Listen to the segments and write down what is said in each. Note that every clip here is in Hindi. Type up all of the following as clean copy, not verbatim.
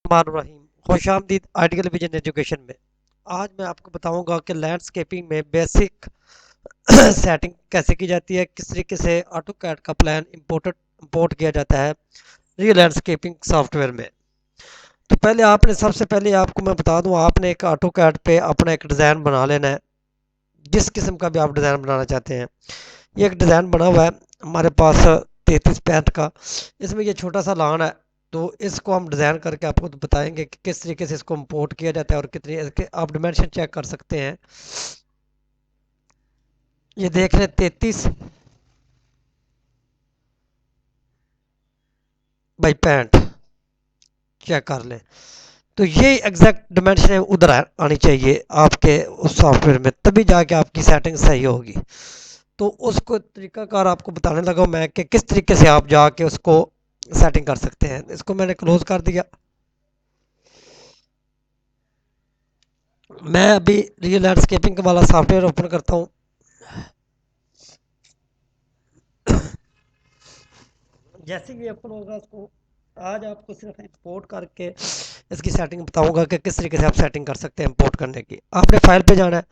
रहीम, खुश आमदीद आर्टिकल विजन एजुकेशन में। आज मैं आपको बताऊंगा कि लैंडस्केपिंग में बेसिक सेटिंग कैसे की जाती है, किस तरीके से ऑटो कैड का प्लान इंपोर्ट किया जाता है रियल लैंडस्केपिंग सॉफ्टवेयर में। तो पहले आपने सबसे पहले आपको मैं बता दूं, आपने एक ऑटो कैड पे अपना एक डिज़ाइन बना लेना है, जिस किस्म का भी आप डिज़ाइन बनाना चाहते हैं। ये एक डिज़ाइन बना हुआ है हमारे पास 33 65 का। इसमें ये छोटा सा लान है, तो इसको हम डिज़ाइन करके आपको तो बताएंगे कि किस तरीके से इसको इंपोर्ट किया जाता है और कितनी इसके आप डिमेंशन चेक कर सकते हैं। ये देख रहे हैं 33 बाई 65, चेक कर लें। तो ये एग्जैक्ट डिमेंशन है उधर आनी चाहिए आपके उस सॉफ्टवेयर में, तभी जाके आपकी सेटिंग सही होगी। तो उसको तरीकाकार आपको बताने लगा मैं कि किस तरीके से आप जाके उसको सेटिंग कर सकते हैं। इसको मैंने क्लोज कर दिया। मैं अभी रियल लैंडस्केपिंग वाला सॉफ्टवेयर ओपन करता हूँ। जैसे ही ओपन होगा उसको आज आपको सिर्फ इंपोर्ट करके इसकी सेटिंग बताऊंगा कि किस तरीके से आप सेटिंग कर सकते हैं इंपोर्ट करने की। आपने फाइल पे जाना है,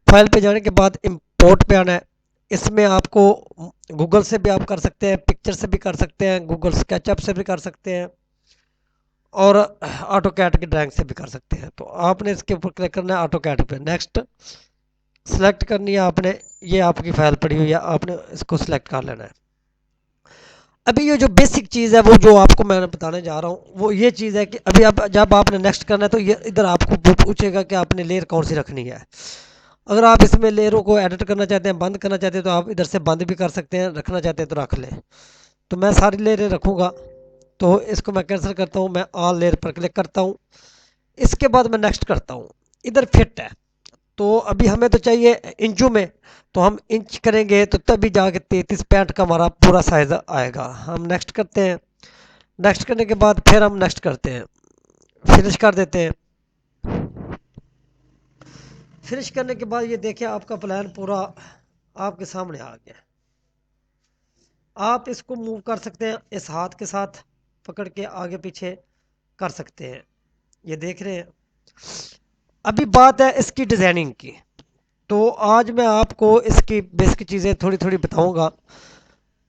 फाइल पे जाने के बाद इंपोर्ट पे आना है। इसमें आपको गूगल से भी आप कर सकते हैं, पिक्चर से भी कर सकते हैं, गूगल स्केचअप से भी कर सकते हैं, और ऑटो कैट की ड्राइंग से भी कर सकते हैं। तो आपने इसके ऊपर क्लिक करना है, ऑटो कैट पे नेक्स्ट सेलेक्ट करनी है आपने। ये आपकी फाइल पड़ी हुई है, आपने इसको सिलेक्ट कर लेना है। अभी ये जो बेसिक चीज़ है वो जो आपको मैं बताने जा रहा हूँ वो ये चीज़ है कि अभी आप जब आपने नेक्स्ट करना है तो ये इधर आपको पूछेगा कि आपने लेयर कौन सी रखनी है। अगर आप इसमें लेयरों को एडिट करना चाहते हैं, बंद करना चाहते हैं, तो आप इधर से बंद भी कर सकते हैं, रखना चाहते हैं तो रख लें। तो मैं सारी लेयरें रखूँगा, तो इसको मैं कैंसिल करता हूँ, मैं ऑल लेयर पर क्लिक करता हूँ। इसके बाद मैं नेक्स्ट करता हूँ। इधर फिट है, तो अभी हमें तो चाहिए इंचों में, तो हम इंच करेंगे तो तभी जाके 33 65 का हमारा पूरा साइज आएगा। हम नेक्स्ट करते हैं। नेक्स्ट करने के बाद फिर हम नेक्स्ट करते हैं, फिनिश कर देते हैं। फिनिश करने के बाद ये देखिए आपका प्लान पूरा आपके सामने आ गया। आप इसको मूव कर सकते हैं, इस हाथ के साथ पकड़ के आगे पीछे कर सकते हैं। ये देख रहे हैं। अभी बात है इसकी डिज़ाइनिंग की। तो आज मैं आपको इसकी बेसिक चीज़ें थोड़ी थोड़ी बताऊंगा,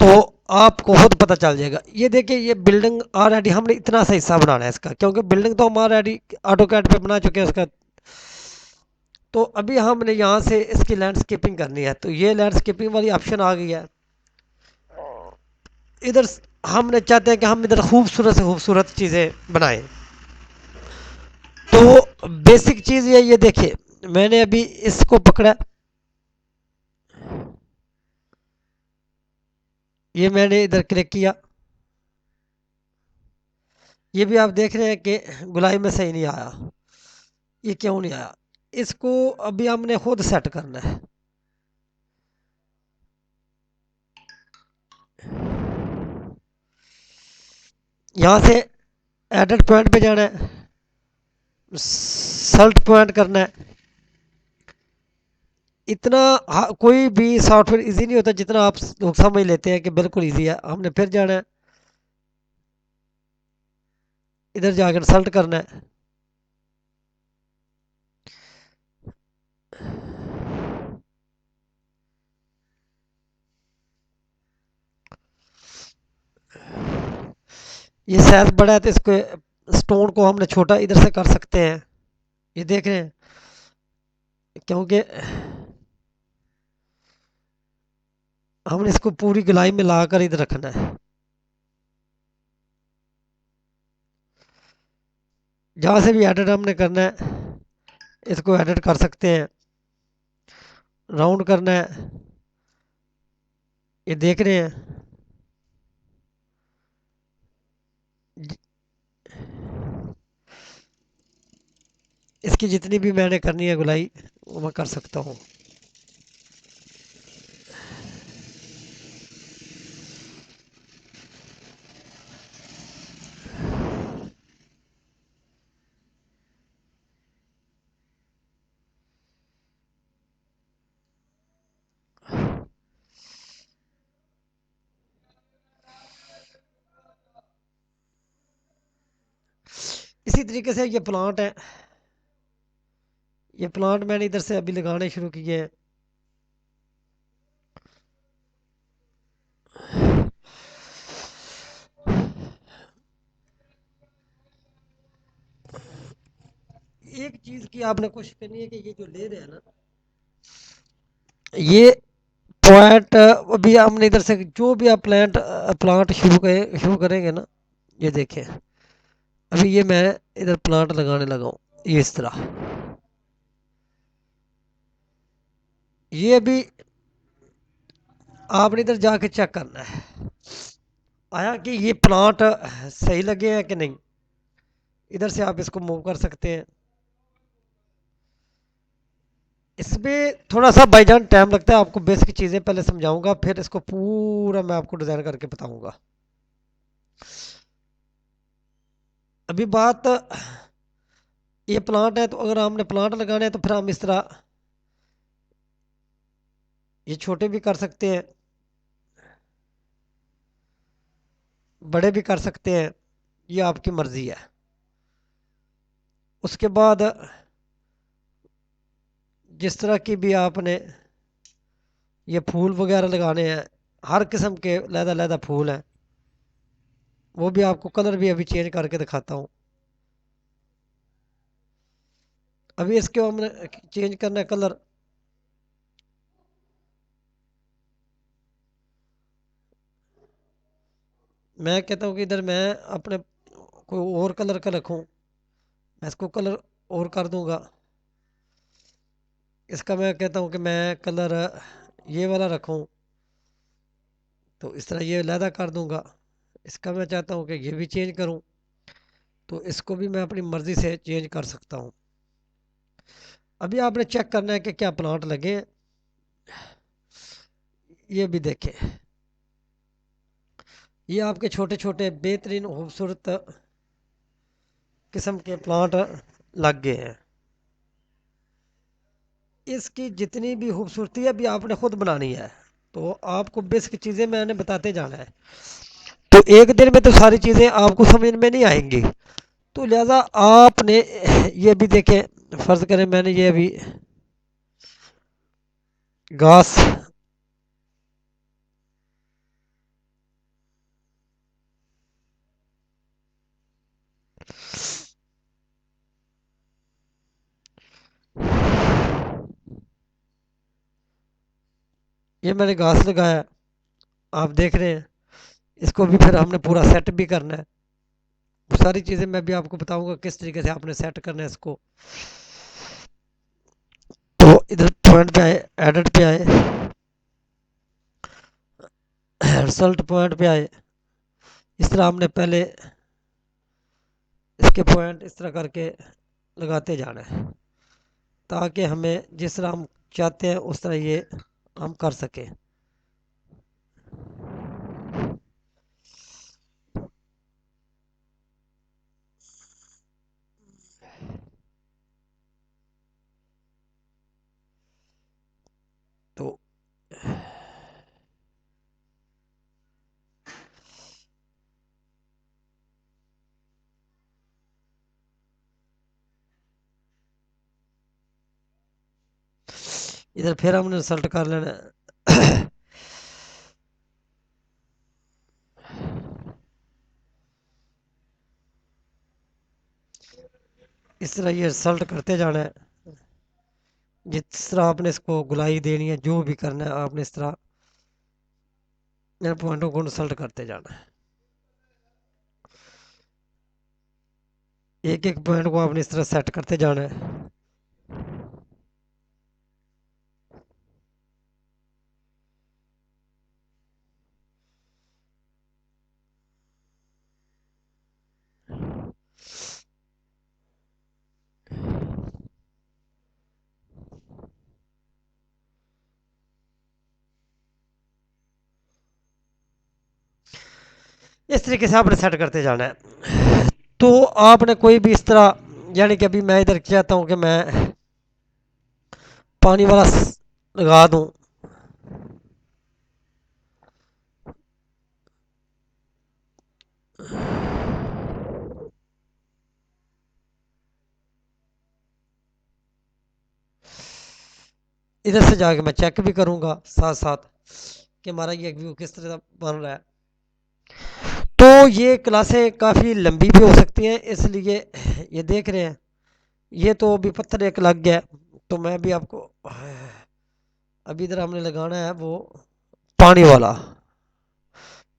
तो आपको खुद पता चल जाएगा। ये देखिए, ये बिल्डिंग ऑलरेडी हमने इतना सा हिस्सा बनाना है इसका, क्योंकि बिल्डिंग तो हम ऑलरेडी ऑटो कैड पे बना चुके हैं इसका। तो अभी हमने यहाँ से इसकी लैंडस्केपिंग करनी है, तो ये लैंडस्केपिंग वाली ऑप्शन आ गई है। इधर हमने चाहते हैं कि हम इधर खूबसूरत से खूबसूरत चीज़ें बनाएं। तो बेसिक चीज़ ये देखिए, मैंने अभी इसको पकड़ा, ये मैंने इधर क्लिक किया। ये भी आप देख रहे हैं कि गुलाई में सही नहीं आया। ये क्यों नहीं आया, इसको अभी हमने खुद सेट करना है। यहाँ से एडिट पॉइंट पे जाना है, सल्ट पॉइंट करना है। इतना कोई भी सॉफ्टवेयर इजी नहीं होता जितना आप लोग समझ लेते हैं कि बिल्कुल इजी है। हमने फिर जाना है, इधर जाकर सल्ट करना है। ये साइज बड़ा है तो इसको स्टोन को हमने छोटा इधर से कर सकते हैं। ये देख रहे हैं, क्योंकि हमने इसको पूरी गोलाई में लाकर इधर रखना है। जहाँ से भी एडिट हमने करना है इसको एडिट कर सकते हैं, राउंड करना है। ये देख रहे हैं, इसकी जितनी भी मैंने करनी है गुलाई वो मैं कर सकता हूँ। इसी तरीके से ये प्लांट है, ये प्लांट मैंने इधर से अभी लगाने शुरू किए हैं। एक चीज की आपने कोशिश करनी है कि ये जो ले रहे हैं ना, ये पॉइंट अभी हमने इधर से जो भी आप प्लांट शुरू करेंगे ना, ये देखें अभी ये मैं इधर प्लांट लगाने लगा हूँ, ये इस तरह। ये अभी आपने इधर जाके चेक करना है आया कि ये प्लांट सही लगे हैं कि नहीं। इधर से आप इसको मूव कर सकते हैं। इसमें थोड़ा सा बाईजान टाइम लगता है, आपको बेसिक चीज़ें पहले समझाऊंगा, फिर इसको पूरा मैं आपको डिज़ाइन करके बताऊंगा। अभी बात ये प्लांट है, तो अगर हमने प्लांट लगाने हैं तो फिर हम इस तरह ये छोटे भी कर सकते हैं, बड़े भी कर सकते हैं, ये आपकी मर्ज़ी है। उसके बाद जिस तरह की भी आपने ये फूल वगैरह लगाने हैं, हर किस्म के लहदा फूल हैं, वो भी आपको कलर भी अभी चेंज करके दिखाता हूँ। अभी इसके हमने चेंज करना है कलर। मैं कहता हूँ कि इधर मैं अपने कोई और कलर का रखूँ, मैं इसको कलर और कर दूंगा। इसका मैं कहता हूँ कि मैं कलर ये वाला रखूँ, तो इस तरह ये लहदा कर दूंगा। इसका मैं चाहता हूँ कि ये भी चेंज करूँ, तो इसको भी मैं अपनी मर्ज़ी से चेंज कर सकता हूँ। अभी आपने चेक करना है कि क्या प्लांट लगे हैं। ये भी देखें, ये आपके छोटे छोटे बेहतरीन खूबसूरत किस्म के प्लांट लग गए हैं। इसकी जितनी भी खूबसूरती है अभी आपने खुद बनानी है, तो आपको बेसिक चीज़ें मैंने बताते जाना है। तो एक दिन में तो सारी चीज़ें आपको समझ में नहीं आएंगी, तो लिहाजा आपने ये भी देखें, फ़र्ज़ करें मैंने ये अभी घास, ये मैंने घास लगाया, आप देख रहे हैं। इसको भी फिर हमने पूरा सेट भी करना है। वो सारी चीज़ें मैं भी आपको बताऊंगा किस तरीके से आपने सेट करना है इसको। तो इधर पॉइंट पे आए, एडिट पे आए, रिजल्ट पॉइंट पे आए। इस तरह हमने पहले इसके पॉइंट इस तरह करके लगाते जाना है, ताकि हमें जिस तरह हम चाहते हैं उस तरह ये हम कर सकें। तो इधर फिर हमने रिजल्ट कर लेना है। इस तरह ये रिजल्ट करते जाना है। जिस तरह आपने इसको गुलाई देनी है, जो भी करना है आपने इस तरह इन पॉइंटों को रिजल्ट करते जाना है। एक एक पॉइंट को आपने इस तरह सेट करते जाना है। इस तरीके से आपने सेट करते जाना है। तो आपने कोई भी इस तरह, यानी कि अभी मैं इधर चाहता हूँ कि मैं पानी वाला लगा दूँ, इधर से जाके मैं चेक भी करूँगा साथ साथ कि हमारा ये व्यू किस तरह बन रहा है। तो ये क्लासें काफ़ी लंबी भी हो सकती हैं, इसलिए ये देख रहे हैं, ये तो अभी पत्थर एक लग गया, तो मैं भी आपको अभी इधर हमने लगाना है वो पानी वाला।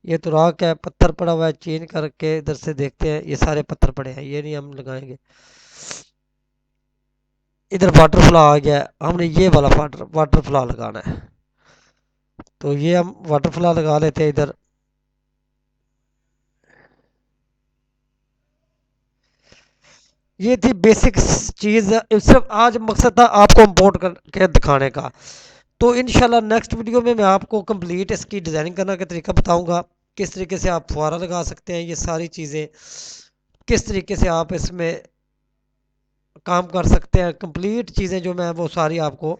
ये तो राख है, पत्थर पड़ा हुआ है, चेंज करके इधर से देखते हैं, ये सारे पत्थर पड़े हैं, ये नहीं हम लगाएंगे। इधर वाटर फ्लो आ गया है, हमने ये वाला वाटर फ्लो लगाना है, तो ये हम वाटर फ्लो लगा लेते हैं इधर। ये थी बेसिक चीज़, सिर्फ आज मकसद था आपको इम्पोर्ट करके दिखाने का। तो इंशाल्लाह नेक्स्ट वीडियो में मैं आपको कंप्लीट इसकी डिज़ाइनिंग करने का तरीका बताऊंगा, किस तरीके से आप फुहारा लगा सकते हैं, ये सारी चीज़ें किस तरीके से आप इसमें काम कर सकते हैं, कंप्लीट चीज़ें जो मैं वो सारी आपको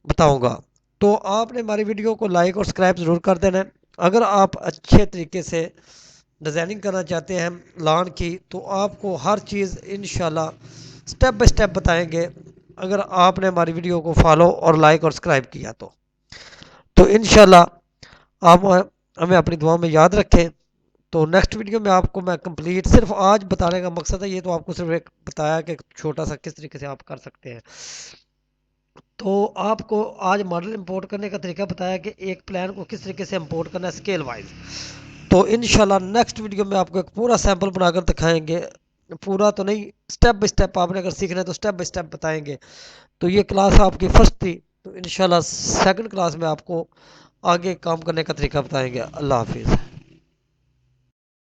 बताऊंगा। तो आपने हमारी वीडियो को लाइक और सब्सक्राइब ज़रूर कर देना है। अगर आप अच्छे तरीके से डिज़ाइनिंग करना चाहते हैं लॉन की, तो आपको हर चीज़ इंशाल्लाह स्टेप बाय स्टेप बताएंगे, अगर आपने हमारी वीडियो को फॉलो और लाइक और सब्सक्राइब किया तो इंशाल्लाह आप हमें अपनी दुआ में याद रखें। तो नेक्स्ट वीडियो में आपको मैं कंप्लीट, सिर्फ आज बताने का मकसद है, ये तो आपको सिर्फ एक बताया कि छोटा सा किस तरीके से आप कर सकते हैं। तो आपको आज मॉडल इंपोर्ट करने का तरीका बताया कि एक प्लान को किस तरीके से इंपोर्ट करना है स्केल वाइज। तो इंशाल्लाह नेक्स्ट वीडियो में आपको एक पूरा सैंपल बनाकर दिखाएंगे, पूरा तो नहीं, स्टेप बाय स्टेप, आपने अगर सीखना है तो स्टेप बाय स्टेप बताएंगे। तो ये क्लास आपकी फर्स्ट थी, तो इंशाल्लाह सेकंड क्लास में आपको आगे काम करने का तरीका बताएंगे। अल्लाह हाफिज़।